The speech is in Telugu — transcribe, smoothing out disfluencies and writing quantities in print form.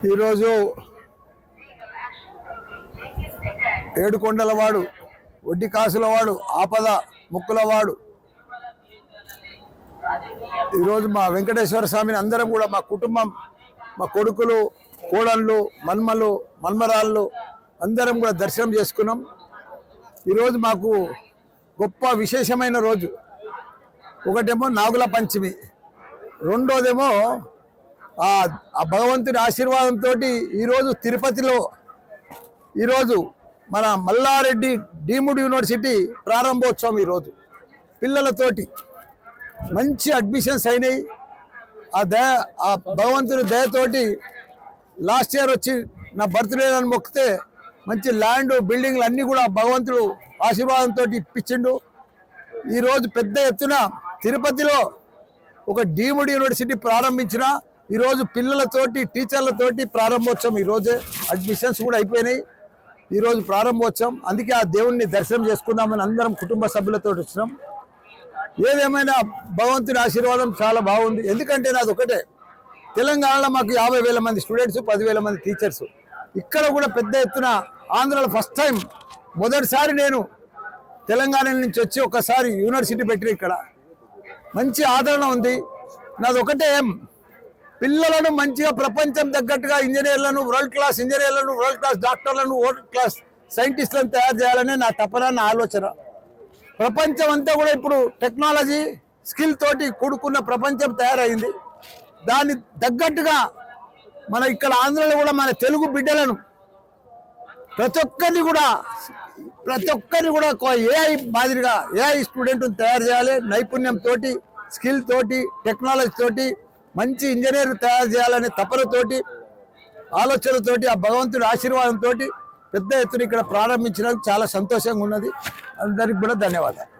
ఈరోజు ఏడుకొండలవాడు, వడ్డీ కాసులవాడు, ఆపద ముక్కులవాడు, ఈరోజు మా వెంకటేశ్వర స్వామిని అందరం కూడా మా కుటుంబం, మా కొడుకులు, కోడళ్ళు, మన్మలు, మన్మరాళ్ళు అందరం కూడా దర్శనం చేసుకున్నాం. ఈరోజు మాకు గొప్ప విశేషమైన రోజు. ఒకటేమో నాగుల పంచమి, రెండోదేమో ఆ భగవంతుని ఆశీర్వాదంతో ఈరోజు తిరుపతిలో ఈరోజు మన మల్లారెడ్డి డీమ్డ్ యూనివర్సిటీ ప్రారంభోత్సవం. ఈరోజు పిల్లలతోటి మంచి అడ్మిషన్స్ అయినాయి. ఆ భగవంతుని దయతోటి లాస్ట్ ఇయర్ వచ్చి నా బర్త్డే అని మొక్కితే మంచి ల్యాండ్, బిల్డింగ్లు అన్నీ కూడా భగవంతుడు ఆశీర్వాదంతో ఇప్పించిండు. ఈరోజు పెద్ద ఎత్తున తిరుపతిలో ఒక డీమ్డ్ యూనివర్సిటీ ప్రారంభించిన ఈరోజు పిల్లలతోటి, టీచర్లతోటి ప్రారంభోత్సవం. ఈరోజే అడ్మిషన్స్ కూడా అయిపోయినాయి. ఈరోజు ప్రారంభోత్సవం. అందుకే ఆ దేవుణ్ణి దర్శనం చేసుకుందామని అందరం కుటుంబ సభ్యులతో వచ్చినాం. ఏదేమైనా భగవంతుని ఆశీర్వాదం చాలా బాగుంది. ఎందుకంటే నాది ఒకటే, తెలంగాణలో మాకు 50,000 మంది స్టూడెంట్స్, 10,000 మంది టీచర్స్. ఇక్కడ కూడా పెద్ద ఎత్తున ఆంధ్రాలో ఫస్ట్ టైం, మొదటిసారి నేను తెలంగాణ నుంచి వచ్చి ఒకసారి యూనివర్సిటీ పెట్టి ఇక్కడ మంచి ఆదరణ ఉంది. నాది ఒకటే, పిల్లలను మంచిగా ప్రపంచం తగ్గట్టుగా ఇంజనీర్లను, వరల్డ్ క్లాస్ ఇంజనీర్లను, వరల్డ్ క్లాస్ డాక్టర్లను, వరల్డ్ క్లాస్ సైంటిస్టులను తయారు చేయాలనే నా తపన, నా ఆలోచన. ప్రపంచం అంతా కూడా ఇప్పుడు టెక్నాలజీ స్కిల్ తోటి కూడుకున్న ప్రపంచం తయారైంది. దాన్ని తగ్గట్టుగా మన ఇక్కడ ఆంధ్రలో కూడా మన తెలుగు బిడ్డలను ప్రతి ఒక్కరిని కూడా ఏఐ మాదిరిగా ఏఐ స్టూడెంట్ని తయారు చేయాలి. నైపుణ్యంతో, స్కిల్ తోటి, టెక్నాలజీ తోటి మంచి ఇంజనీర్ తయారు చేయాలనే తపనతోటి, ఆలోచనతోటి, ఆ భగవంతుడి ఆశీర్వాదంతో పెద్ద ఎత్తున ఇక్కడ ప్రారంభించడానికి చాలా సంతోషంగా ఉన్నది. అందరికి కూడా ధన్యవాదాలు.